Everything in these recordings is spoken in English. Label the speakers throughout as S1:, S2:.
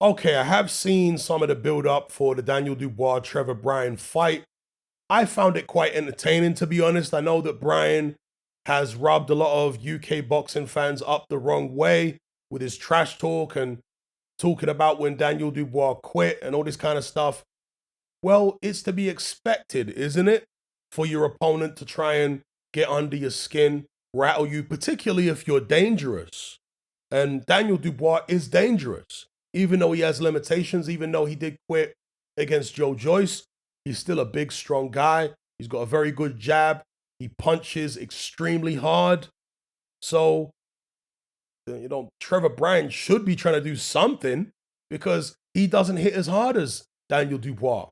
S1: Okay, I have seen some of the build up for the Daniel Dubois Trevor Bryan fight. I found it quite entertaining, to be honest. I know that Bryan has rubbed a lot of UK boxing fans up the wrong way with his trash talk and talking about when Daniel Dubois quit and all this kind of stuff. Well, it's to be expected, isn't it? For your opponent to try and get under your skin, rattle you, particularly if you're dangerous. And Daniel Dubois is dangerous. Even though he has limitations, even though he did quit against Joe Joyce, he's still a big, strong guy. He's got a very good jab. He punches extremely hard. So, Trevor Bryan should be trying to do something because he doesn't hit as hard as Daniel Dubois.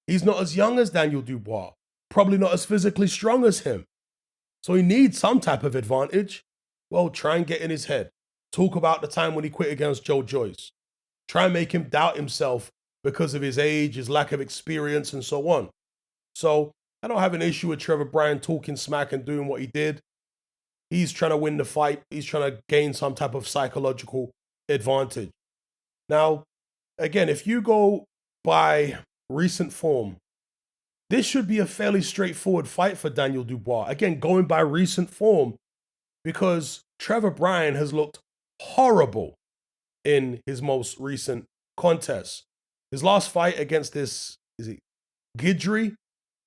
S1: He's not as young as Daniel Dubois, probably not as physically strong as him. So he needs some type of advantage. Well, try and get in his head. Talk about the time when he quit against Joe Joyce. Try and make him doubt himself because of his age, his lack of experience, and so on. So I don't have an issue with Trevor Bryan talking smack and doing what he did. He's trying to win the fight. He's trying to gain some type of psychological advantage. Now, again, if you go by recent form, this should be a fairly straightforward fight for Daniel Dubois. Again, going by recent form, because Trevor Bryan has looked horrible in his most recent contest. His last fight against this, is it Gidry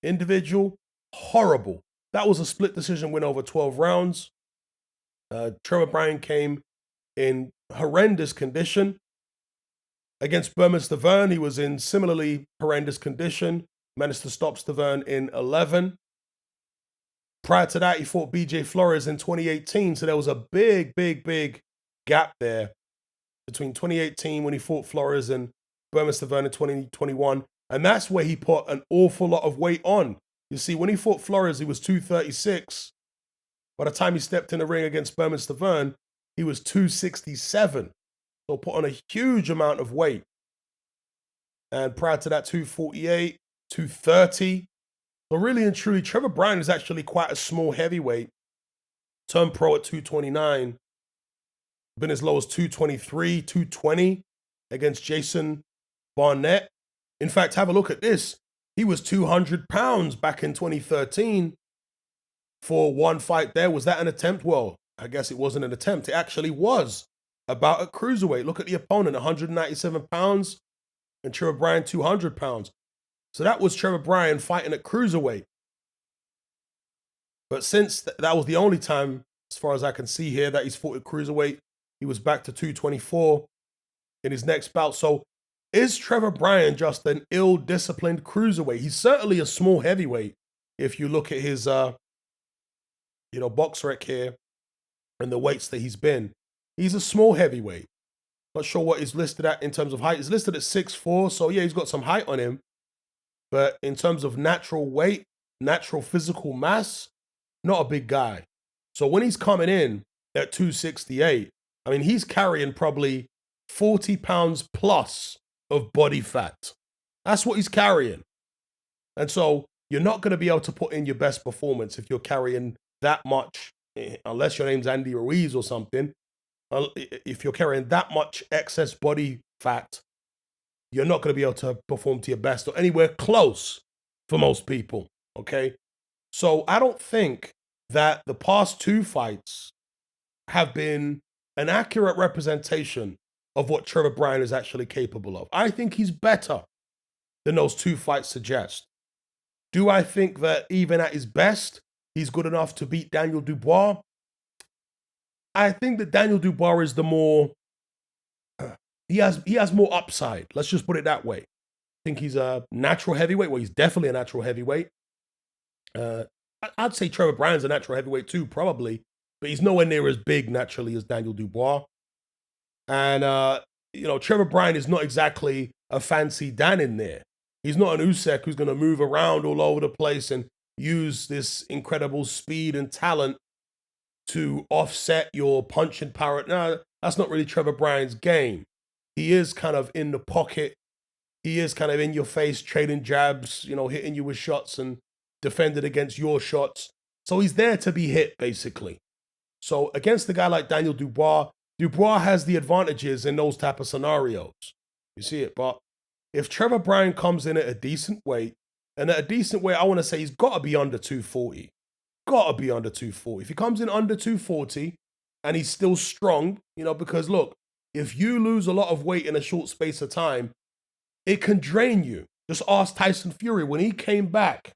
S1: individual? Horrible. That was a split decision win over 12 rounds. Trevor Bryan came in horrendous condition. Against Berman Stavern, he was in similarly horrendous condition. Managed to stop Stavern in 11. Prior to that, he fought BJ Flores in 2018. So there was a big, big, big gap there between 2018 when he fought Flores and Berman Stavern in 2021. And that's where he put an awful lot of weight on. You see, when he fought Flores, he was 236. By the time he stepped in the ring against Berman Stavern, he was 267. So put on a huge amount of weight. And prior to that, 248, 230. So really and truly, Trevor Bryan is actually quite a small heavyweight. Turned pro at 229. Been as low as 223, 220 against Jason Barnett. In fact, have a look at this. He was 200 pounds back in 2013 for one fight there. Was that an attempt? Well, I guess it wasn't an attempt. It actually was about a cruiserweight. Look at the opponent, 197 pounds, and Trevor Bryan, 200 pounds. So that was Trevor Bryan fighting at cruiserweight. But since that was the only time, as far as I can see here, that he's fought at cruiserweight, he was back to 224 in his next bout. So is Trevor Bryan just an ill-disciplined cruiserweight? He's certainly a small heavyweight if you look at his, box rec here and the weights that he's been. He's a small heavyweight. Not sure what he's listed at in terms of height. He's listed at 6'4", so yeah, he's got some height on him. But in terms of natural weight, natural physical mass, not a big guy. So when he's coming in at 268, I mean, he's carrying probably 40 pounds plus of body fat. That's what he's carrying. And so you're not going to be able to put in your best performance if you're carrying that much, unless your name's Andy Ruiz or something. If you're carrying that much excess body fat, you're not going to be able to perform to your best or anywhere close for most people, okay? So I don't think that the past two fights have been an accurate representation of what Trevor Bryan is actually capable of. I think he's better than those two fights suggest. Do I think that even at his best, he's good enough to beat Daniel Dubois? I think that Daniel Dubois is the more, he has more upside. Let's just put it that way. I think he's a natural heavyweight. Well, he's definitely a natural heavyweight. I'd say Trevor Bryan's a natural heavyweight too, probably, but he's nowhere near as big naturally as Daniel Dubois. And, Trevor Bryan is not exactly a fancy Dan in there. He's not an Usyk who's going to move around all over the place and use this incredible speed and talent to offset your punching power. No, that's not really Trevor Bryan's game. He is kind of in the pocket. He is kind of in your face, trading jabs, hitting you with shots and defending against your shots. So he's there to be hit, basically. So against a guy like Daniel Dubois, Dubois has the advantages in those type of scenarios. You see it? But if Trevor Bryan comes in at a decent weight, and at a decent weight, I want to say he's got to be under 240. Got to be under 240. If he comes in under 240 and he's still strong, because look, if you lose a lot of weight in a short space of time, it can drain you. Just ask Tyson Fury when he came back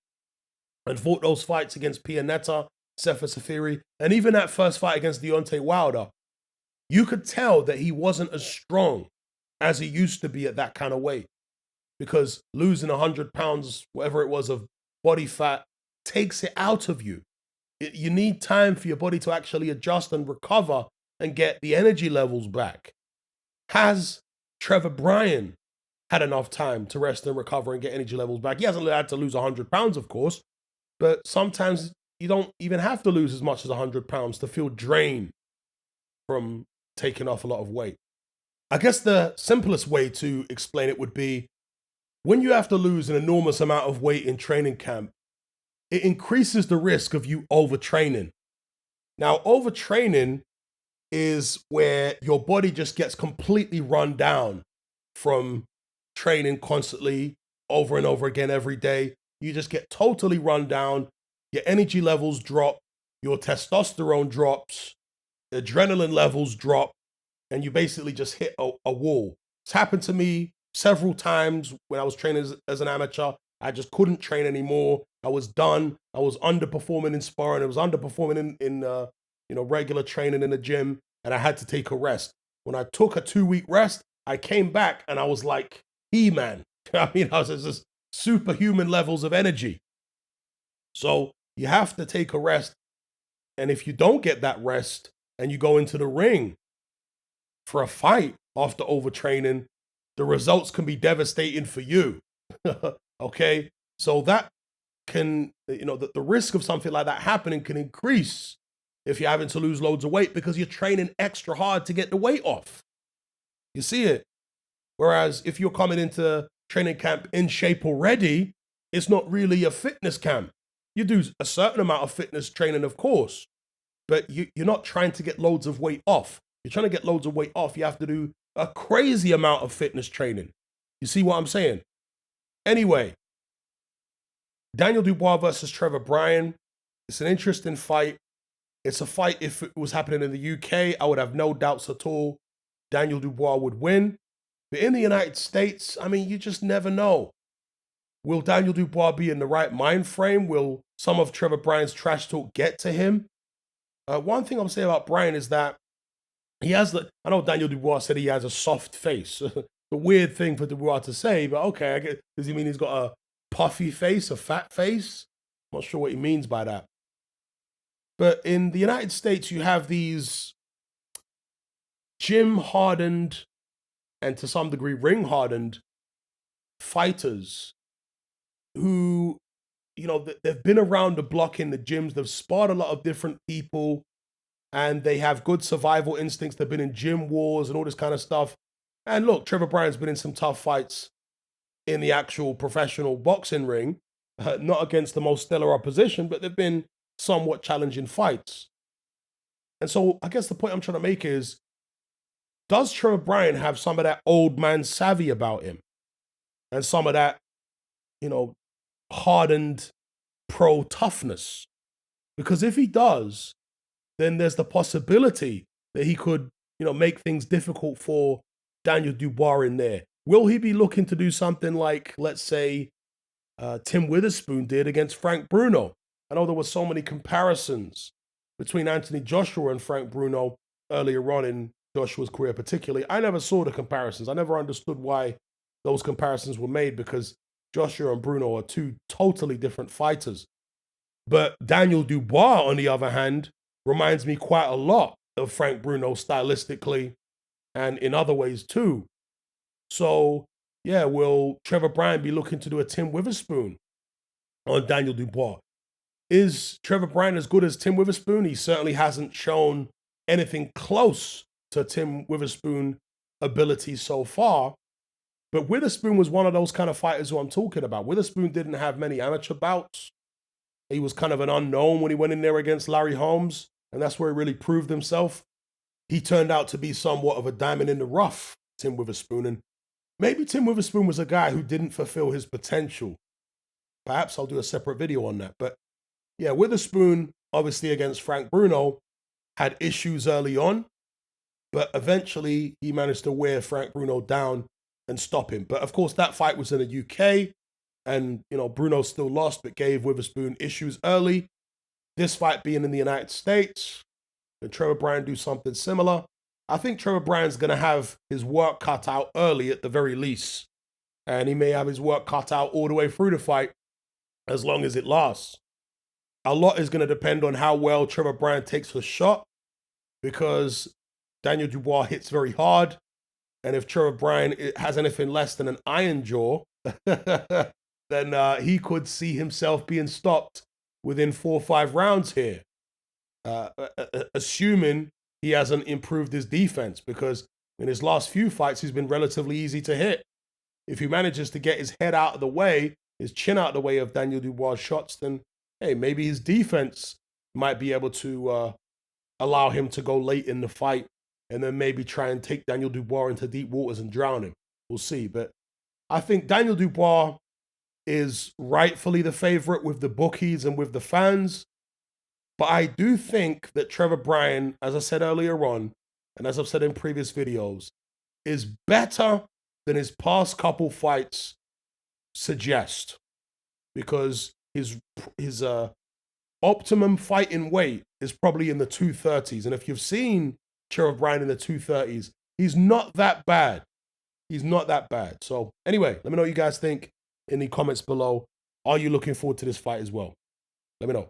S1: and fought those fights against Pianeta, Sefer Safiri, and even that first fight against Deontay Wilder. You could tell that he wasn't as strong as he used to be at that kind of weight, because losing 100 pounds, whatever it was, of body fat takes it out of you. You need time for your body to actually adjust and recover and get the energy levels back. Has Trevor Bryan had enough time to rest and recover and get energy levels back? He hasn't had to lose 100 pounds, of course, but sometimes you don't even have to lose as much as 100 pounds to feel drained from taking off a lot of weight. I guess the simplest way to explain it would be, when you have to lose an enormous amount of weight in training camp, it increases the risk of you overtraining. Now, overtraining is where your body just gets completely run down from training constantly over and over again every day. You just get totally run down. Your energy levels drop, your testosterone drops, adrenaline levels drop, and you basically just hit a wall. It's happened to me several times when I was training as an amateur. I just couldn't train anymore. I was done. I was underperforming in sparring. I was underperforming in regular training in the gym, and I had to take a rest. When I took a 2-week rest, I came back and I was like He-Man. I was just superhuman levels of energy. So you have to take a rest. And if you don't get that rest and you go into the ring for a fight after overtraining, the results can be devastating for you. Okay? So that can, the risk of something like that happening can increase if you're having to lose loads of weight because you're training extra hard to get the weight off. You see it? Whereas if you're coming into training camp in shape already, it's not really a fitness camp. You do a certain amount of fitness training, of course, but you're not trying to get loads of weight off. You're trying to get loads of weight off. You have to do a crazy amount of fitness training. You see what I'm saying? Anyway, Daniel Dubois versus Trevor Bryan. It's an interesting fight. It's a fight, if it was happening in the UK, I would have no doubts at all Daniel Dubois would win. But in the United States, you just never know. Will Daniel Dubois be in the right mind frame? Will some of Trevor Bryan's trash talk get to him? One thing I'll say about Bryan is that I know Daniel Dubois said he has a soft face. The weird thing for Dubois to say, but okay, I guess, does he mean he's got a puffy face, a fat face? I'm not sure what he means by that. But in the United States, you have these gym-hardened and to some degree ring-hardened fighters who, they've been around the block in the gyms. They've sparred a lot of different people, and they have good survival instincts. They've been in gym wars and all this kind of stuff. And look, Trevor Bryan's been in some tough fights in the actual professional boxing ring, not against the most stellar opposition, but they've been somewhat challenging fights. And so I guess the point I'm trying to make is, does Trevor Bryan have some of that old man savvy about him? And some of that, hardened pro toughness? Because if he does, then there's the possibility that he could, make things difficult for Daniel Dubois in there. Will he be looking to do something like, let's say, Tim Witherspoon did against Frank Bruno? I know there were so many comparisons between Anthony Joshua and Frank Bruno earlier on in Joshua's career particularly. I never saw the comparisons. I never understood why those comparisons were made, because Joshua and Bruno are two totally different fighters. But Daniel Dubois, on the other hand, reminds me quite a lot of Frank Bruno stylistically and in other ways too. So, yeah, will Trevor Bryan be looking to do a Tim Witherspoon on Daniel Dubois? Is Trevor Bryan as good as Tim Witherspoon? He certainly hasn't shown anything close to Tim Witherspoon ability so far. But Witherspoon was one of those kind of fighters who I'm talking about. Witherspoon didn't have many amateur bouts. He was kind of an unknown when he went in there against Larry Holmes, and that's where he really proved himself. He turned out to be somewhat of a diamond in the rough, Tim Witherspoon. And maybe Tim Witherspoon was a guy who didn't fulfill his potential. Perhaps I'll do a separate video on that. But yeah, Witherspoon, obviously against Frank Bruno, had issues early on, but eventually he managed to wear Frank Bruno down and stop him. But of course, that fight was in the UK, and Bruno still lost, but gave Witherspoon issues early. This fight being in the United States, and Trevor Bryan do something similar. I think Trevor Bryan's going to have his work cut out early at the very least. And he may have his work cut out all the way through the fight as long as it lasts. A lot is going to depend on how well Trevor Bryan takes the shot, because Daniel Dubois hits very hard. And if Trevor Bryan has anything less than an iron jaw, then he could see himself being stopped within 4 or 5 rounds here. Assuming he hasn't improved his defense, because in his last few fights, he's been relatively easy to hit. If he manages to get his head out of the way, his chin out of the way of Daniel Dubois' shots, then, hey, maybe his defense might be able to allow him to go late in the fight and then maybe try and take Daniel Dubois into deep waters and drown him. We'll see. But I think Daniel Dubois is rightfully the favorite with the bookies and with the fans. But I do think that Trevor Bryan, as I said earlier on, and as I've said in previous videos, is better than his past couple fights suggest. Because his optimum fighting weight is probably in the 230s. And if you've seen Trevor Bryan in the 230s, he's not that bad. He's not that bad. So anyway, let me know what you guys think in the comments below. Are you looking forward to this fight as well? Let me know.